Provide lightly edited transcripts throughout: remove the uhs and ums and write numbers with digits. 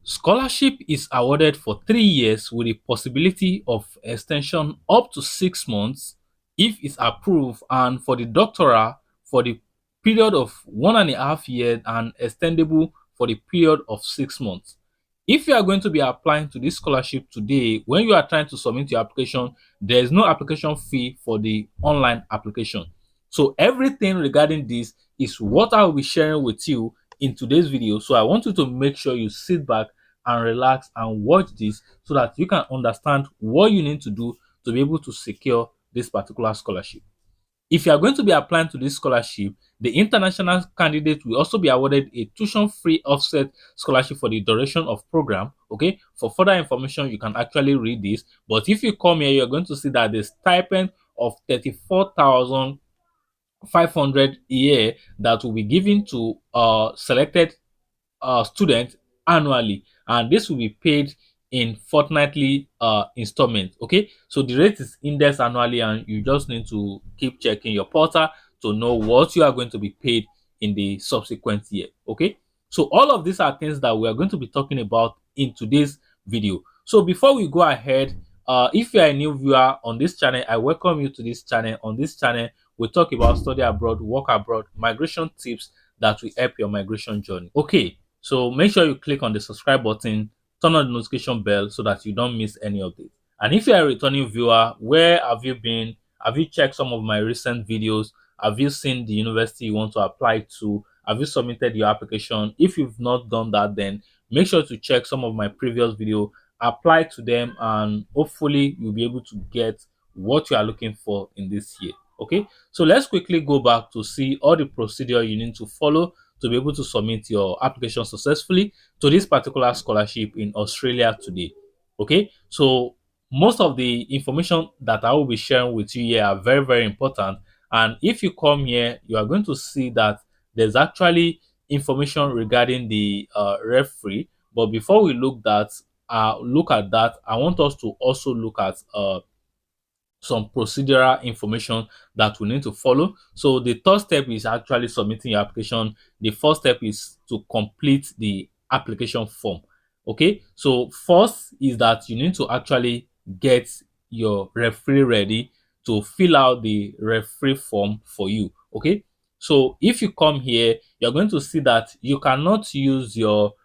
Scholarship is awarded for 3 years with the possibility of extension up to 6 months if it's approved, and for the doctoral for the period of 1.5 years and extendable for the period of 6 months. If you are going to be applying to this scholarship today, when you are trying to submit your application, there is no application fee for the online application. So everything regarding this is what I will be sharing with you in today's video. So I want you to make sure you sit back and relax and watch this so that you can understand what you need to do to be able to secure this particular scholarship. If you are going to be applying to this scholarship, the international candidate will also be awarded a tuition-free offset scholarship for the duration of program. Okay, for further information, you can actually read this. But if you come here, you're going to see that the stipend of 34,500 a year that will be given to selected student annually, and this will be paid in fortnightly installment. Okay, so the rate is indexed annually, and you just need to keep checking your portal to know what you are going to be paid in the subsequent year. Okay, so all of these are things that we are going to be talking about in today's video. So before we go ahead, if you are a new viewer on this channel, I welcome you to this channel. On this channel, we talk about study abroad, work abroad, migration tips that will help your migration journey. Okay, so make sure you click on the subscribe button, turn on the notification bell so that you don't miss any update. And if you are a returning viewer, where have you been? Have you checked some of my recent videos? Have you seen the university you want to apply to? Have you submitted your application? If you've not done that, then make sure to check some of my previous videos, apply to them, and hopefully you'll be able to get what you are looking for in this year. Okay, so let's quickly go back to see all the procedure you need to follow to be able to submit your application successfully to this particular scholarship in Australia today. Okay, so most of the information that I will be sharing with you here are very, very important. And if you come here, you are going to see that there's actually information regarding the referee. But before we look at that, I want us to also look at some procedural information that we need to follow. So the third step is actually submitting your application. The first step is to complete the application form. Okay, so first is that you need to actually get your referee ready to fill out the referee form for you. Okay, so if you come here, you're going to see that you cannot use your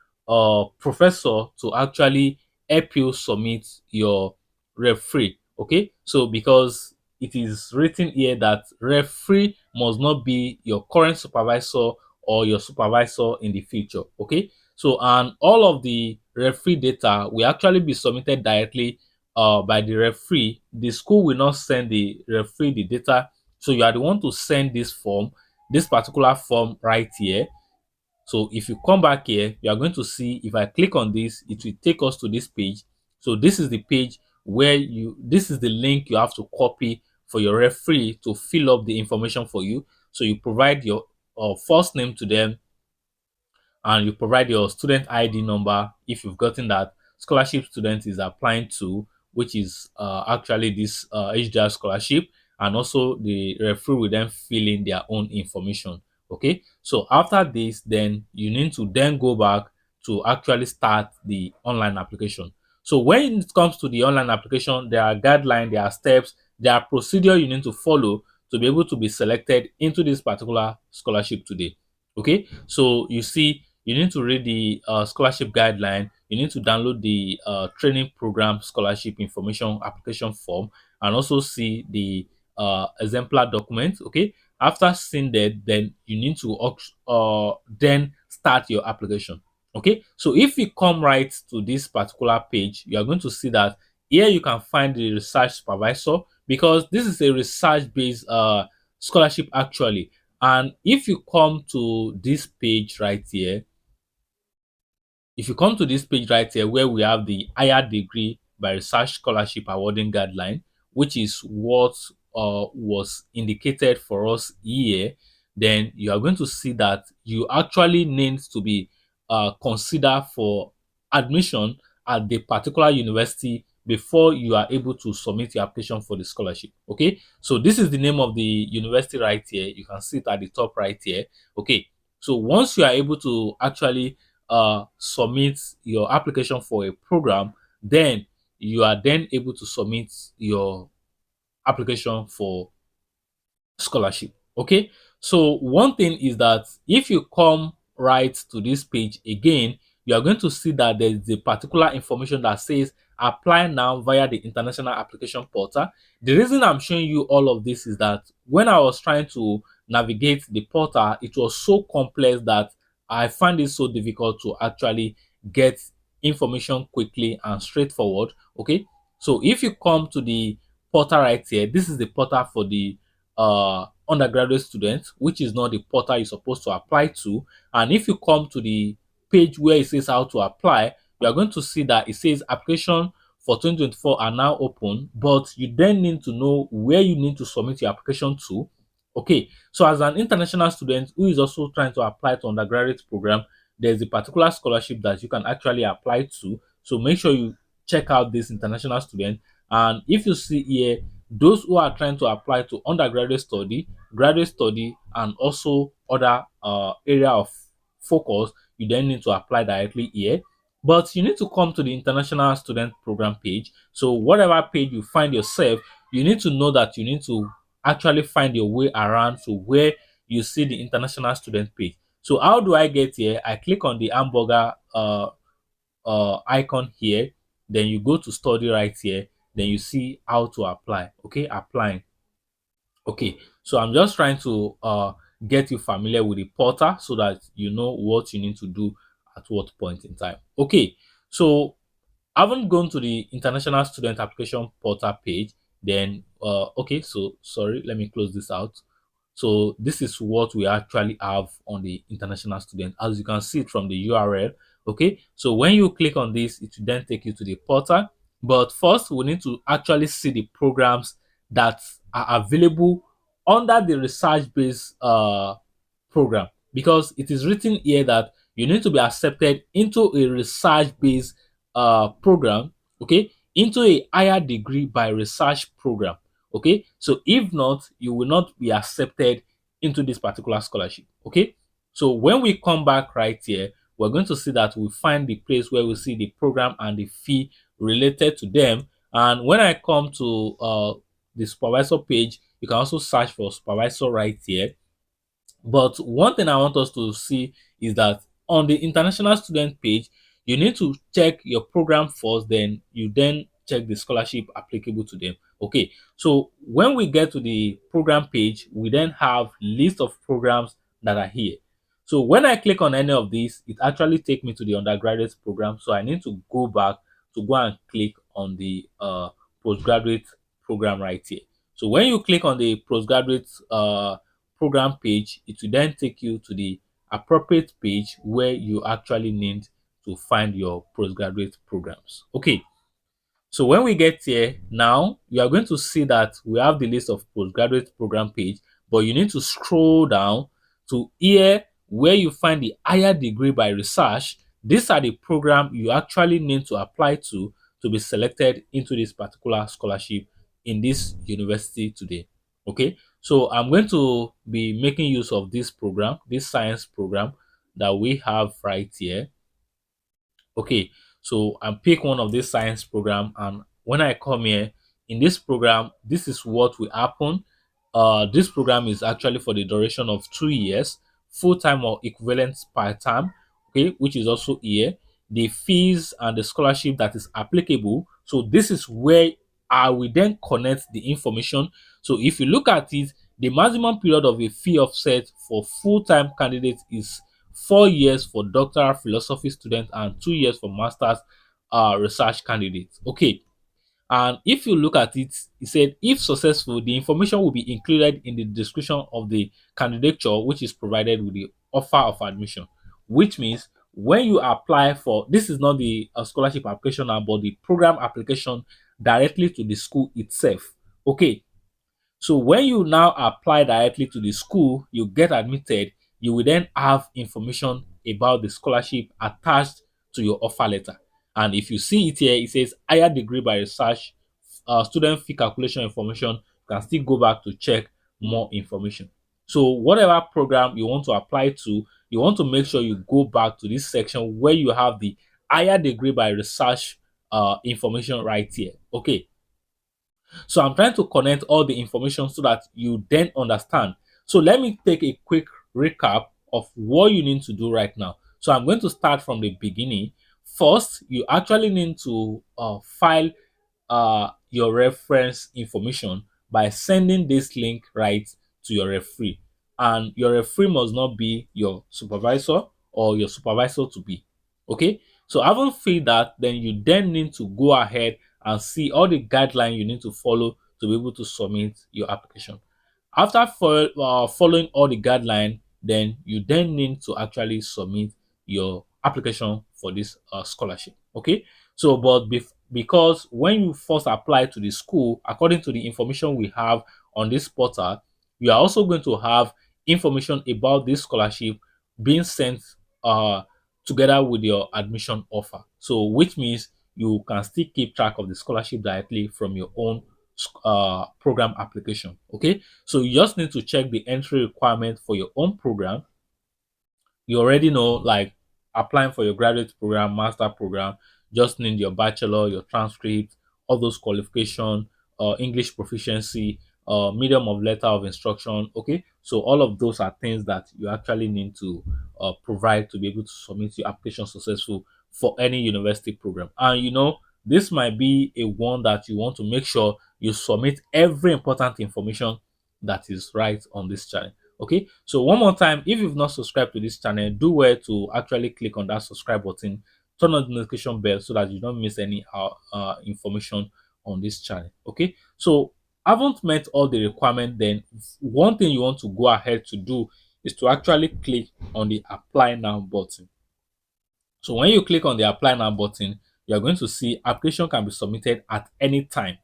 professor to actually help you submit your referee. Okay, so because it is written here that referee must not be your current supervisor or your supervisor in the future. Okay, so and all of the referee data will actually be submitted directly by the referee. The school will not send the referee the data, so you are the one to send this form, this particular form right here. So if you come back here, you are going to see, if I click on this, it will take us to this page. So this is the page where this is the link you have to copy for your referee to fill up the information for you. So you provide your first name to them, and you provide your student ID number if you've gotten that scholarship student is applying to, which is actually this HDR scholarship, and also the referee will then fill in their own information. Okay, so after this, then you need to then go back to actually start the online application. So when it comes to the online application, there are guidelines, there are steps, there are procedure you need to follow to be able to be selected into this particular scholarship today. Okay, so you see, you need to read the scholarship guideline. You need to download the training program scholarship information application form, and also see the exemplar document. Okay, after seeing that, then you need to then start your application. Okay, so if you come right to this particular page, you are going to see that here you can find the research supervisor, because this is a research based scholarship actually. And if you come to this page right here, if you come to this page right here where we have the higher degree by research scholarship awarding guideline, which is what was indicated for us here, then you are going to see that you actually need to be considered for admission at the particular university before you are able to submit your application for the scholarship. Okay, so this is the name of the university right here. You can see it at the top right here. Okay, so once you are able to actually submit your application for a program, then you are then able to submit your application for scholarship. Okay. So one thing is that if you come right to this page again, you are going to see that there is a particular information that says apply now via the international application portal. The reason I'm showing you all of this is that when I was trying to navigate the portal, it was so complex that I find it so difficult to actually get information quickly and straightforward. Okay. So if you come to the portal right here, this is the portal for the undergraduate students, which is not the portal you're supposed to apply to. And if you come to the page where it says how to apply, you are going to see that it says application for 2024 are now open, but you then need to know where you need to submit your application to. Okay, so as an international student who is also trying to apply to undergraduate program, there's a particular scholarship that you can actually apply to. So make sure you check out this international student. And if you see here, those who are trying to apply to undergraduate study, graduate study, and also other area of focus, you then need to apply directly here. But you need to come to the International Student Program page. So whatever page you find yourself, you need to know that you need to actually find your way around to where you see the International Student page. So how do I get here? I click on the hamburger icon here, then you go to study right here, then you see how to apply. Okay, applying. Okay, so I'm just trying to get you familiar with the portal so that you know what you need to do at what point in time. Okay, so I haven't gone to the International Student Application Portal page. Then, okay, so sorry, let me close this out. So this is what we actually have on the International Student, as you can see it from the URL. Okay, so when you click on this, it will then take you to the portal. But first, we need to actually see the programs that are available under the research-based program, because it is written here that you need to be accepted into a research-based program, okay, into a higher degree by research program. Okay, so if not, you will not be accepted into this particular scholarship. Okay, so when we come back right here, we're going to see that we find the place where we see the program and the fee related to them. And when I come to the supervisor page, you can also search for supervisor right here. But one thing I want us to see is that on the international student page, you need to check your program first, then you then check the scholarship applicable to them. Okay, so when we get to the program page, we then have list of programs that are here. So when I click on any of these, it actually take me to the undergraduate program. So I need to go back to go and click on the postgraduate program right here. So when you click on the postgraduate program page, it will then take you to the appropriate page where you actually need to find your postgraduate programs. Okay, so when we get here now, you are going to see that we have the list of postgraduate program page, but you need to scroll down to here where you find the higher degree by research. These are the program you actually need to apply to be selected into this particular scholarship in this university today. Okay, so I'm going to be making use of this program, this science program that we have right here. Okay, so I pick one of this science program, and when I come here in this program, this is what will happen. This program is actually for the duration of 2 years, full-time or equivalent part-time, okay, which is also here. The fees and the scholarship that is applicable. So this is where I will then connect the information. So if you look at it, the maximum period of a fee offset for full-time candidates is 4 years for doctoral philosophy students and 2 years for master's research candidates. Okay, and if you look at it, it said if successful, the information will be included in the description of the candidature, which is provided with the offer of admission. Which means when you apply for this is not the scholarship application now, but the program application directly to the school itself. Okay, so when you now apply directly to the school, you get admitted, you will then have information about the scholarship attached to your offer letter. And if you see it here, it says higher degree by research, student fee calculation information. You can still go back to check more information. So whatever program you want to apply to, you want to make sure you go back to this section where you have the higher degree by research information right here. Okay, so I'm trying to connect all the information so that you then understand. So let me take a quick recap of what you need to do right now. So I'm going to start from the beginning. First, you actually need to file your reference information by sending this link right to your referee. And your referee must not be your supervisor or your supervisor to be. Okay. So having filled that, then you then need to go ahead and see all the guidelines you need to follow to be able to submit your application. After following all the guidelines, then you then need to actually submit your application for this scholarship. Okay, so because when you first apply to the school, according to the information we have on this portal, you are also going to have information about this scholarship being sent uh, together with your admission offer. So, which means you can still keep track of the scholarship directly from your own program application. Okay, so you just need to check the entry requirement for your own program. You already know, like applying for your graduate program, master program, just need your bachelor, your transcript, all those qualification, English proficiency, medium of letter of instruction. Okay, so all of those are things that you actually need to provide to be able to submit your application successful for any university program. And this might be a one that you want to make sure you submit every important information that is right on this channel. Okay, so one more time, if you've not subscribed to this channel, do well to actually click on that subscribe button, turn on the notification bell so that you don't miss any information on this channel. Okay, so haven't met all the requirements, then one thing you want to go ahead to do is to actually click on the apply now button. So when you click on the apply now button, you're going to see application can be submitted at any time.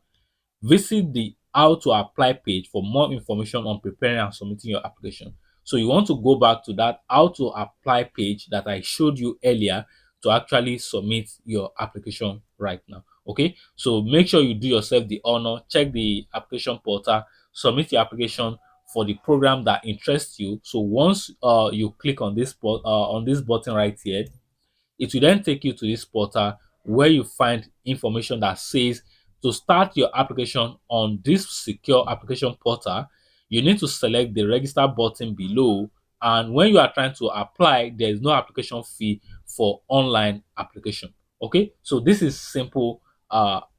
Visit the how to apply page for more information on preparing and submitting your application. So you want to go back to that how to apply page that I showed you earlier to actually submit your application right now. Okay, so make sure you do yourself the honor, check the application portal, submit your application for the program that interests you. So once you click on this button right here, it will then take you to this portal where you find information that says to start your application on this secure application portal, you need to select the register button below. And when you are trying to apply, there is no application fee for online application. Okay, so this is simple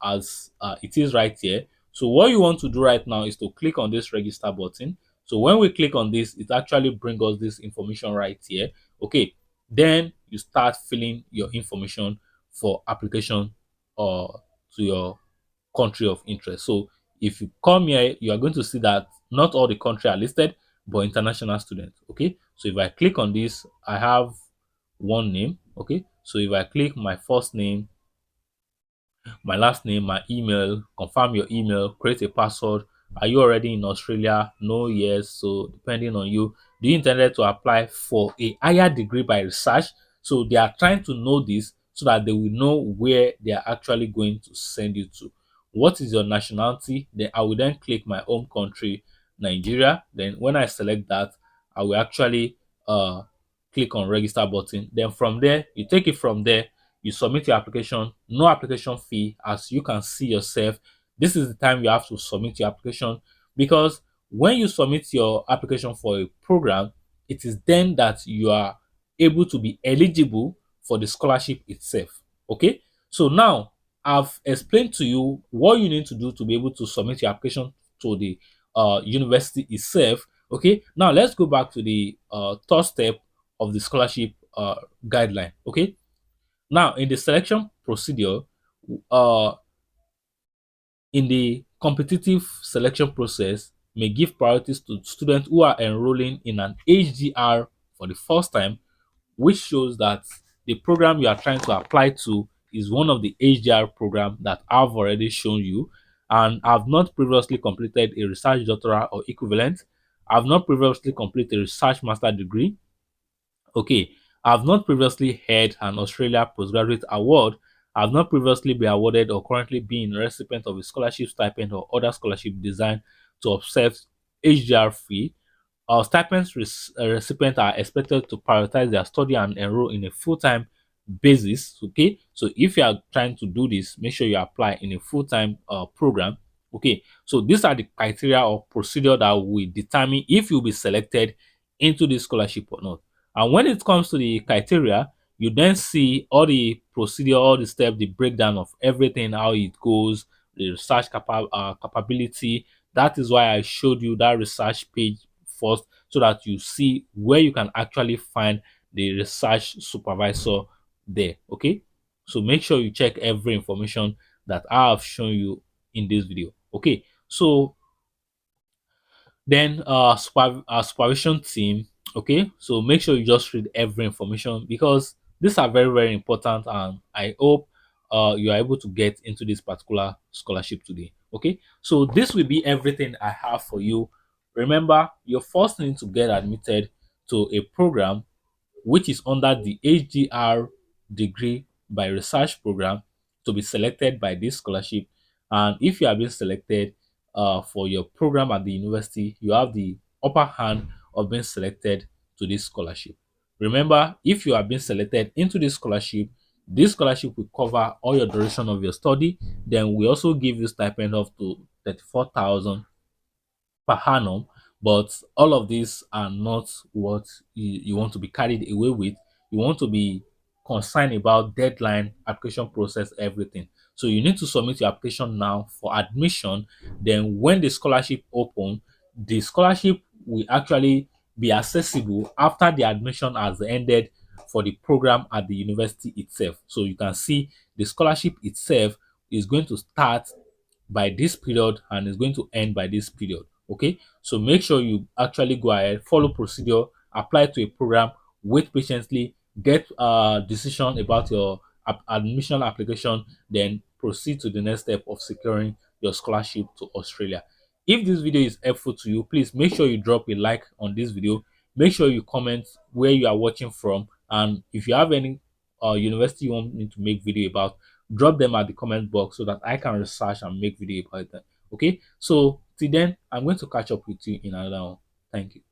as it is right here. So what you want to do right now is to click on this register button. So when we click on this, it actually brings us this information right here. Okay, then you start filling your information for application to your country of interest. So if you come here, you are going to see that not all the country are listed, but international students. Okay, so if I click on this, I have one name. Okay, so if I click my first name, my last name, my email, confirm your email, create a password. Are you already in Australia? No, yes. So depending on you, do you intended to apply for a higher degree by research? So they are trying to know this so that they will know where they are actually going to send you to. What is your nationality? Then I will then click my home country, Nigeria. Then when I select that, I will actually click on register button. Then from there, you take it from there, you submit your application, no application fee. As you can see yourself, this is the time you have to submit your application, because when you submit your application for a program, it is then that you are able to be eligible for the scholarship itself. Okay, so now I've explained to you what you need to do to be able to submit your application to the university itself. Okay, now let's go back to the third step of the scholarship guideline. Okay, now, in the selection procedure, uh, in the competitive selection process, may give priorities to students who are enrolling in an HDR for the first time, which shows that the program you are trying to apply to is one of the HDR program that I've already shown you, and I've not previously completed a research doctoral or equivalent. I've not previously completed a research master degree. Okay, I've not previously had an Australia Postgraduate Award. I've not previously been awarded or currently been a recipient of a scholarship stipend or other scholarship designed to offset HDR fee. Recipients are expected to prioritize their study and enroll in a full-time basis. Okay, so if you are trying to do this, make sure you apply in a full-time program. Okay, so these are the criteria or procedure that will determine if you'll be selected into this scholarship or not. And when it comes to the criteria, you then see all the procedure, all the steps, the breakdown of everything, how it goes, the capability. That is why I showed you that research page first, so that you see where you can actually find the research supervisor there. Okay, so make sure you check every information that I have shown you in this video. Okay, so then supervision team. Okay, so make sure you just read every information, because these are very, very important, and I hope you are able to get into this particular scholarship today. Okay, so this will be everything I have for you. Remember, your first need to get admitted to a program which is under the HDR degree by research program to be selected by this scholarship. And if you have been selected for your program at the university, you have the upper hand of being selected to this scholarship. Remember, if you have been selected into this scholarship will cover all your duration of your study. Then we also give you stipend up to 34,000 per annum. But all of these are not what you want to be carried away with. You want to be concerned about deadline, application process, everything. So you need to submit your application now for admission. Then when the scholarship open, the scholarship will actually be accessible after the admission has ended for the program at the university itself. So you can see the scholarship itself is going to start by this period and is going to end by this period. Okay, so make sure you actually go ahead, follow procedure, apply to a program, wait patiently, get a decision about your admission application, then proceed to the next step of securing your scholarship to Australia. If this video is helpful to you, please make sure you drop a like on this video. Make sure you comment where you are watching from, and if you have any university you want me to make video about, drop them at the comment box so that I can research and make video about them. Okay, so till then, I'm going to catch up with you in another one. Thank you.